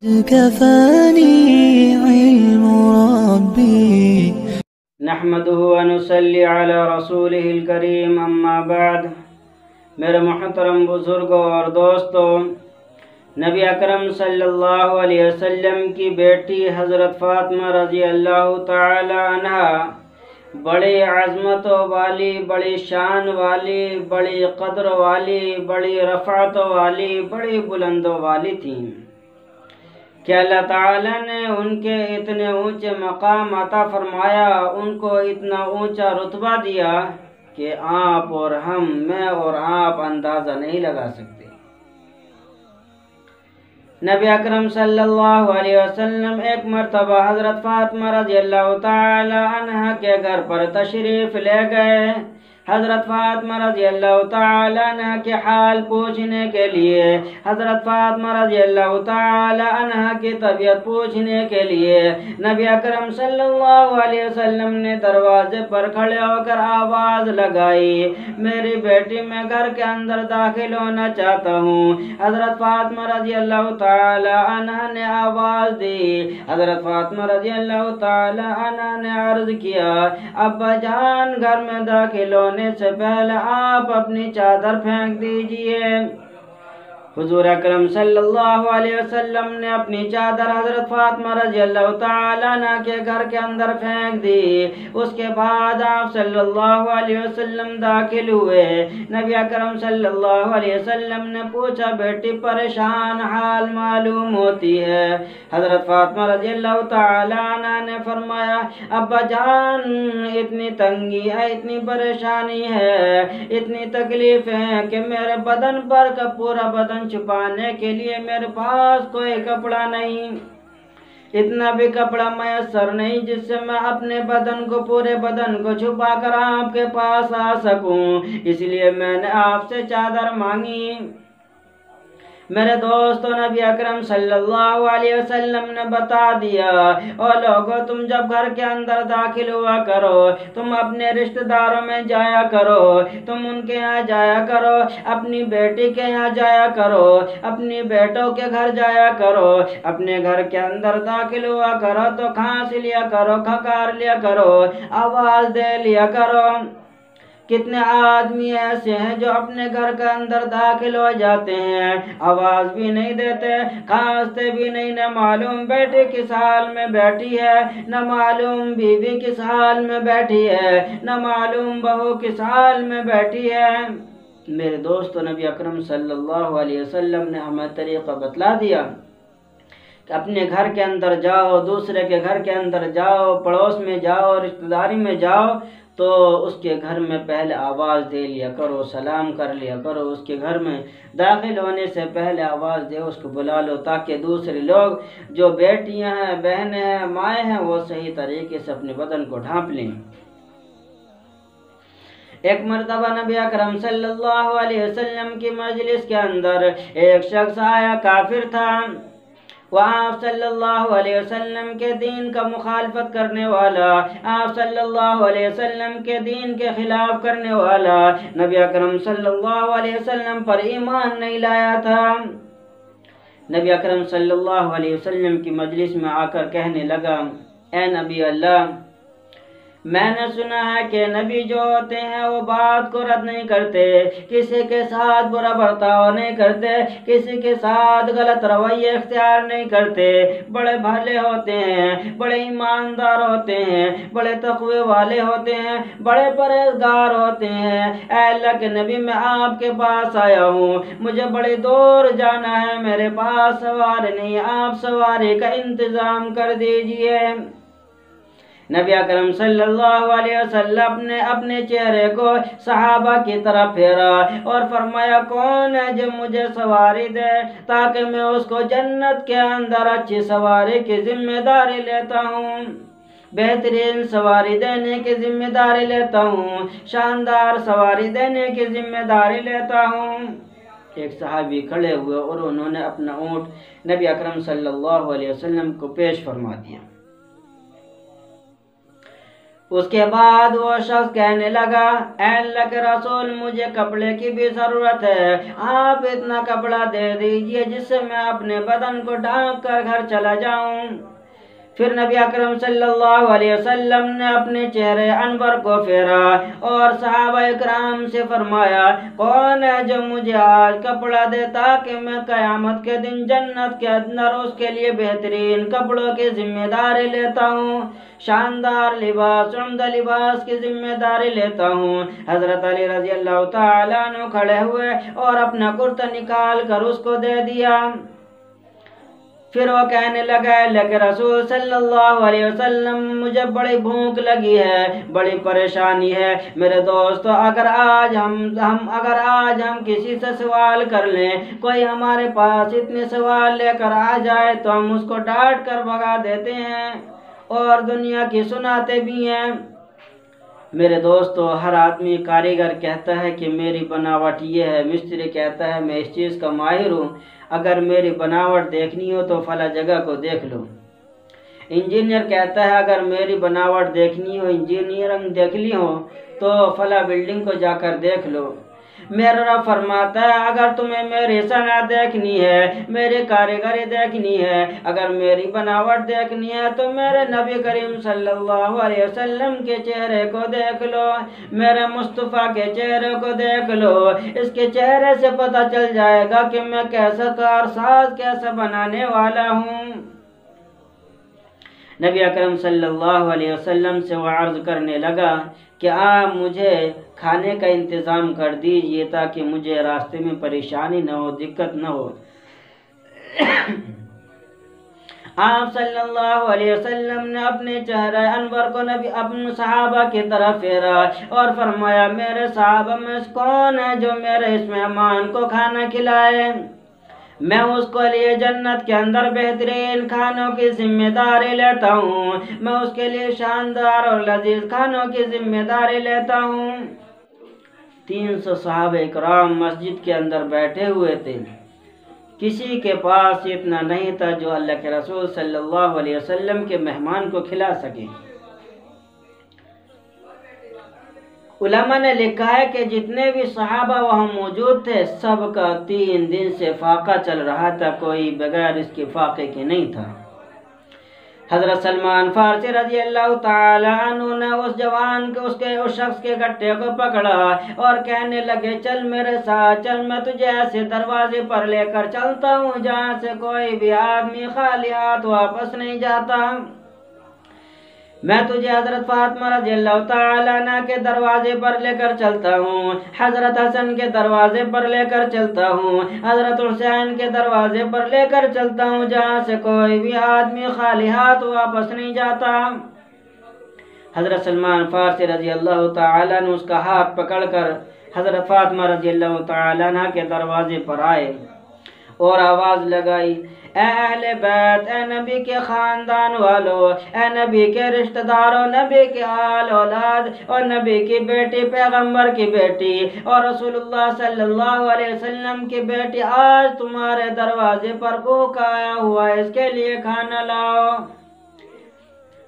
كفاني علم ربي نحمده ونصلي على رسوله الكريم اما بعد۔ میرے محترم بزرگوں اور دوستوں، نبی اکرم صلی اللہ علیہ وسلم کی بیٹی حضرت فاطمہ رضی اللہ تعالی عنہ بڑی عظمت والی، بڑی شان والی، بڑی قدر والی، بڑی رفعت والی، بڑی بلند والی تھیں کہ اللہ تعالیٰ نے ان کے اتنے اونچے مقام عطا فرمایا، ان کو اتنا اونچا رتبہ دیا کہ آپ اور ہم، میں اور آپ اندازہ نہیں لگا سکتے۔ نبی اکرم صلی اللہ علیہ وسلم ایک مرتبہ حضرت فاطمہ رضی اللہ تعالی عنہ کے گھر پر تشریف لے گئے۔ حضرت فاطمہ رضی اللہ تعالی عنہ کے حال پوچھنے کے لیے، حضرت فاطمہ رضی اللہ تعالی عنہ کی طبیعت پوچھنے کے لیے نبی اکرم صلی اللہ علیہ وسلم نے دروازے پر کھڑے ہو کر آواز لگائی، میری بیٹی میں گھر کے اندر داخل ہونا چاہتا ہوں۔ حضرت فاطمہ رضی اللہ تعالی عنہ نے آواز دی۔ حضرت فاطمہ رضی اللہ تعالی عنہ نے عرض کیا، ابا جان گھر میں داخل ہونے سے پہلے آپ اپنی چادر پھینک دیجئے۔ حضور اکرم صلی اللہ علیہ وسلم نے اپنی چادر حضرت فاطمہ رضی اللہ تعالی عنہ کے گھر کے اندر پھینک دی۔ اس کے بعد آپ صلی اللہ علیہ وسلم داخل ہوئے۔ نبی اکرم صلی اللہ علیہ وسلم نے پوچھا، بیٹی پریشان حال معلوم ہوتی ہے۔ حضرت فاطمہ رضی اللہ تعالی عنہ نے فرمایا، ابا جان اتنی تنگی ہے، اتنی پریشانی ہے، اتنی تکلیف ہے کہ میرے بدن پر کا پورا بدن چھپانے کے لیے میرے پاس کوئی کپڑا نہیں، اتنا بھی کپڑا میسر نہیں جس سے میں اپنے بدن کو، پورے بدن کو چھپا کر آپ کے پاس آ سکوں، اس لیے میں نے آپ سے چادر مانگی۔ میرے دوستو، نبی اکرم صلی اللہ علیہ وسلم نے بتا دیا، او لوگو تم جب گھر کے اندر داخل ہوا کرو، تم اپنے رشتہ داروں میں جایا کرو، تم ان کے یہاں جایا کرو، اپنی بیٹی کے یہاں جایا کرو، اپنی بیٹوں کے گھر جایا کرو، اپنے گھر کے اندر داخل ہوا کرو تو کھانس لیا کرو، کھکار لیا کرو، آواز دے لیا کرو۔ کتنے آدمی ایسے ہیں جو اپنے گھر کے اندر داخل ہو جاتے ہیں، آواز بھی نہیں دیتے، کھانستے بھی نہیں، نہ معلوم بیٹی کس حال میں بیٹھی ہے، نہ معلوم بیوی کس حال میں بیٹھی ہے، نہ معلوم بہو کس حال میں بیٹھی ہے۔ میرے دوستو، نبی اکرم صلی اللہ علیہ وسلم نے ہمیں طریقہ بتلا دیا کہ اپنے گھر کے اندر جاؤ، دوسرے کے گھر کے اندر جاؤ، پڑوس میں جاؤ، رشتہ داری میں جاؤ تو اس کے گھر میں پہلے آواز دے لیا کرو، سلام کر لیا کرو، اس کے گھر میں داخل ہونے سے پہلے آواز دے، اس کو بلا لو تاکہ دوسرے لوگ جو بیٹیاں ہیں، بہنیں ہیں، مائیں ہیں، وہ صحیح طریقے سے اپنے بدن کو ڈھانپ لیں۔ ایک مرتبہ نبی اکرم صلی اللہ علیہ وسلم کی مجلس کے اندر ایک شخص آیا، کافر تھا، وہ آپ صلی اللہ علیہ وسلم کے دین کا مخالفت کرنے والا، آپ صلی اللہ علیہ وسلم کے دین کے خلاف کرنے والا، نبی اکرم صلی اللہ علیہ وسلم پر ایمان نہیں لایا تھا۔ نبی اکرم صلی اللہ علیہ وسلم کی مجلس میں آ کر کہنے لگا، اے نبی اللہ، میں نے سنا ہے کہ نبی جو ہوتے ہیں وہ بات کو رد نہیں کرتے، کسی کے ساتھ برا برتاؤ نہیں کرتے، کسی کے ساتھ غلط رویے اختیار نہیں کرتے، بڑے بھلے ہوتے ہیں، بڑے ایماندار ہوتے ہیں، بڑے تقوی والے ہوتے ہیں، بڑے پرہیزگار ہوتے ہیں۔ اے اللہ کے نبی، میں آپ کے پاس آیا ہوں، مجھے بڑی دور جانا ہے، میرے پاس سواری نہیں، آپ سواری کا انتظام کر دیجئے۔ نبی اکرم صلی اللہ علیہ وسلم نے اپنے چہرے کو صحابہ کی طرف پھیرا اور فرمایا، کون ہے جو مجھے سواری دے تاکہ میں اس کو جنت کے اندر اچھی سواری کی ذمہ داری لیتا ہوں، بہترین سواری دینے کی ذمہ داری لیتا ہوں، شاندار سواری دینے کی ذمہ داری لیتا ہوں۔ ایک صحابی کھڑے ہوئے اور انہوں نے اپنا اونٹ نبی اکرم صلی اللہ علیہ وسلم کو پیش فرما دیا۔ اس کے بعد وہ شخص کہنے لگا اے اللہ کے رسول مجھے کپڑے کی بھی ضرورت ہے، آپ اتنا کپڑا دے دیجئے جس سے میں اپنے بدن کو ڈھانپ کر گھر چلا جاؤں۔ پھر نبی اکرم صلی اللہ علیہ وسلم نے اپنے چہرے انور کو پھیرا اور صحابہ اکرام سے فرمایا کون ہے جو مجھے آج کپڑا دے تاکہ میں قیامت کے دن جنت کے اندر اس کے لیے بہترین کپڑوں کی ذمہ داری لیتا ہوں، شاندار لباس، عمدہ لباس کی ذمہ داری لیتا ہوں۔ حضرت علی رضی اللہ تعالیٰ عنہ کھڑے ہوئے اور اپنا کرتا نکال کر اس کو دے دیا۔ پھر وہ کہنے لگا اللہ کے رسول صلی اللہ علیہ وسلم مجھے بڑی بھوک لگی ہے، بڑی پریشانی ہے، میرے دوستو اگر آج ہم کسی سے سوال کر لیں، کوئی ہمارے پاس اتنے سوال لے کر آ جائے تو ہم اس کو ڈانٹ کر بھگا دیتے ہیں اور دنیا کی سناتے بھی ہیں۔ میرے دوستو ہر آدمی کاریگر کہتا ہے کہ میری بناوٹ یہ ہے، مستری کہتا ہے میں اس چیز کا ماہر ہوں، اگر میری بناوٹ دیکھنی ہو تو فلاں جگہ کو دیکھ لو۔ انجینئر کہتا ہے اگر میری بناوٹ دیکھنی ہو، انجینئرنگ دیکھنی ہو تو فلاں بلڈنگ کو جا کر دیکھ لو۔ میرا رب فرماتا ہے اگر تمہیں میری صنعت دیکھنی ہے، میری کاریگری دیکھنی ہے، اگر میری بناوٹ دیکھنی ہے تو میرے نبی کریم صلی اللہ علیہ وسلم کے چہرے کو دیکھ لو، میرے مصطفیٰ کے چہرے کو دیکھ لو، اس کے چہرے سے پتہ چل جائے گا کہ میں کیسا کارساز کیسا بنانے والا ہوں۔ نبی اکرم صلی اللہ علیہ وسلم سے وہ عرض کرنے لگا کہ آپ مجھے کھانے کا انتظام کر دیجئے تاکہ مجھے راستے میں پریشانی نہ ہو، دقت نہ ہو۔ آپ صلی اللہ علیہ وسلم نے اپنے چہرہ انور کو اپنے صحابہ کی طرف پھیرا اور فرمایا میرے صحابہ میں کون ہے جو میرے اس مہمان کو کھانا کھلائے، میں اس کو لیے جنت کے اندر بہترین کھانوں کی ذمہ داری لیتا ہوں، میں اس کے لیے شاندار اور لذیذ کھانوں کی ذمہ داری لیتا ہوں۔ 300 صحابہ اکرام مسجد کے اندر بیٹھے ہوئے تھے، کسی کے پاس اتنا نہیں تھا جو اللہ کے رسول صلی اللہ علیہ وسلم کے مہمان کو کھلا سکے۔ علماء نے لکھا ہے کہ جتنے بھی صحابہ وہاں موجود تھے سب کا 3 دن سے فاقہ چل رہا تھا، کوئی بغیر اس کے فاقے کے نہیں تھا۔ حضرت سلمان فارسی رضی اللہ تعالی عنہ نے اس شخص کے گٹے کو پکڑا اور کہنے لگے چل میرے ساتھ چل، میں تجھے ایسے دروازے پر لے کر چلتا ہوں جہاں سے کوئی بھی آدمی خالی ہاتھ واپس نہیں جاتا، میں تجھے حضرت فاطمہ رضی اللہ تعالیٰ عنہ کے دروازے پر لے کر چلتا ہوں، حضرت حسن کے دروازے پر لے کر چلتا ہوں، حضرت حسین کے دروازے پر لے کر چلتا ہوں جہاں سے کوئی بھی آدمی خالی ہاتھ واپس نہیں جاتا۔ حضرت سلمان فارسی رضی اللہ تعالیٰ عنہ اس کا ہاتھ پکڑ کر حضرت فاطمہ رضی اللہ تعالیٰ عنہ کے دروازے پر آئے اور آواز لگائی اے اہل بیت، اے نبی کے خاندان والو، اے نبی کے رشتہ داروں، نبی کے آل اولاد اور نبی کی بیٹی، پیغمبر کی بیٹی اور رسول اللہ صلی اللہ علیہ وسلم کی بیٹی آج تمہارے دروازے پر بھوکا آیا ہوا ہے، اس کے لیے کھانا لاؤ۔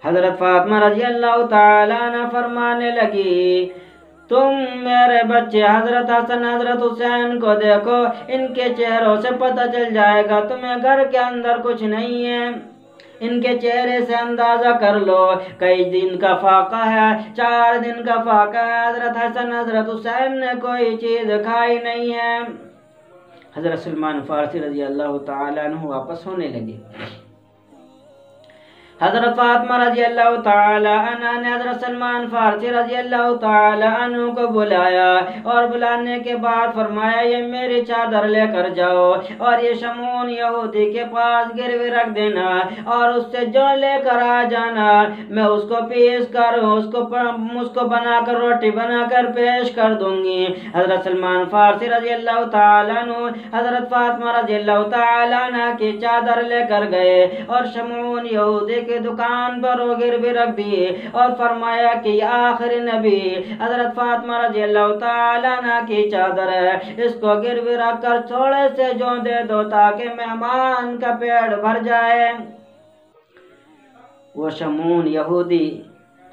حضرت فاطمہ رضی اللہ تعالیٰ عنہ فرمانے لگی تم میرے بچے حضرت حسن حضرت حسین کو دیکھو، ان کے چہروں سے پتہ چل جائے گا تمہیں گھر کے اندر کچھ نہیں ہے، ان کے چہرے سے اندازہ کر لو کئی دن کا فاقہ ہے، 4 دن کا فاقہ ہے، حضرت حسن حضرت حسین نے کوئی چیز کھائی نہیں ہے۔ حضرت سلمان فارسی رضی اللہ تعالیٰ عنہ واپس ہونے لگے۔ حضرت فاطمہ رضی اللہ تعالی عنہ نے حضرت سلمان فارسی رضی اللہ تعالی عنہ کو بلایا اور بلانے کے بعد فرمایا یہ میری چادر لے کر جاؤ اور یہ شمعون یہودی کے پاس گروی رکھ دینا اور اس سے جو لے کر آ جانا میں اس کو پیس کر اس کو بنا کر روٹی بنا کر پیش کر دوں گی۔ حضرت سلمان فارسی رضی اللہ تعالی عنہ حضرت فاطمہ رضی اللہ تعالی عنہ کی چادر لے کر گئے اور شمعون یہودی کی دکان پر وہ گروی رکھ دی اور فرمایا کہ یہ آخری نبی حضرت فاطمہ رضی اللہ تعالی عنہ کی چادر ہے، اس کو گروی رکھ کر تھوڑے سے جو دے دو تاکہ مہمان کا پیٹ بھر جائے۔ وہ شمعون یہودی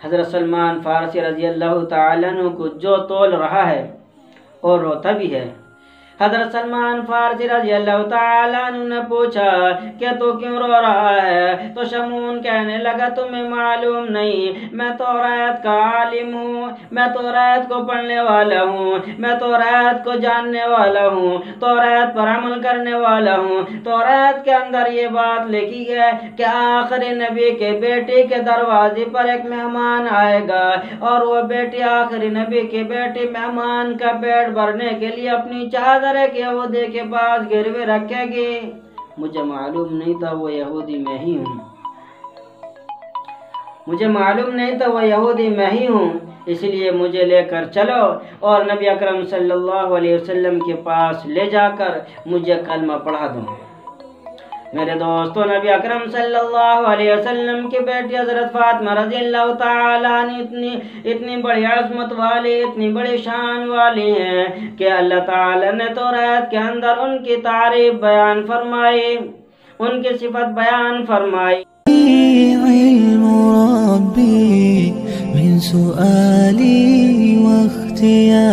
حضرت سلمان فارسی رضی اللہ تعالیٰ عنہ کو جو تول رہا ہے اور روتا بھی ہے۔ حضرت سلمان فارسی رضی اللہ تعالیٰ عنہ نے پوچھا کہ تو کیوں رو رہا ہے؟ تو شمعون کہنے لگا تمہیں معلوم نہیں، میں توریت کا عالم ہوں، میں توریت کو پڑھنے والا ہوں، میں توریت کو جاننے والا ہوں، توریت پر عمل کرنے والا ہوں۔ توریت کے اندر یہ بات لکھی ہے کہ آخری نبی کے بیٹی کے دروازے پر ایک مہمان آئے گا اور وہ بیٹی آخری نبی کی بیٹی مہمان کا پیٹ بھرنے کے لیے اپنی چادر ایک یہودی کے پاس گروے رکھے گی۔ مجھے معلوم نہیں تھا وہ یہودی میں ہی ہوں، مجھے معلوم نہیں تھا وہ یہودی میں ہی ہوں، اس لیے مجھے لے کر چلو اور نبی اکرم صلی اللہ علیہ وسلم کے پاس لے جا کر مجھے کلمہ پڑھا دو۔ میرے دوستو، نبی اکرم صلی اللہ علیہ وسلم کی بیٹی حضرت فاطمہ رضی اللہ تعالیٰ عنہ اتنی بڑی عظمت والی، اتنی بڑی شان والی ہیں کہ اللہ تعالیٰ نے توریت کے اندر ان کی تعریف بیان فرمائی، ان کی صفت بیان فرمائی۔ علم ربي من سؤالي واختياري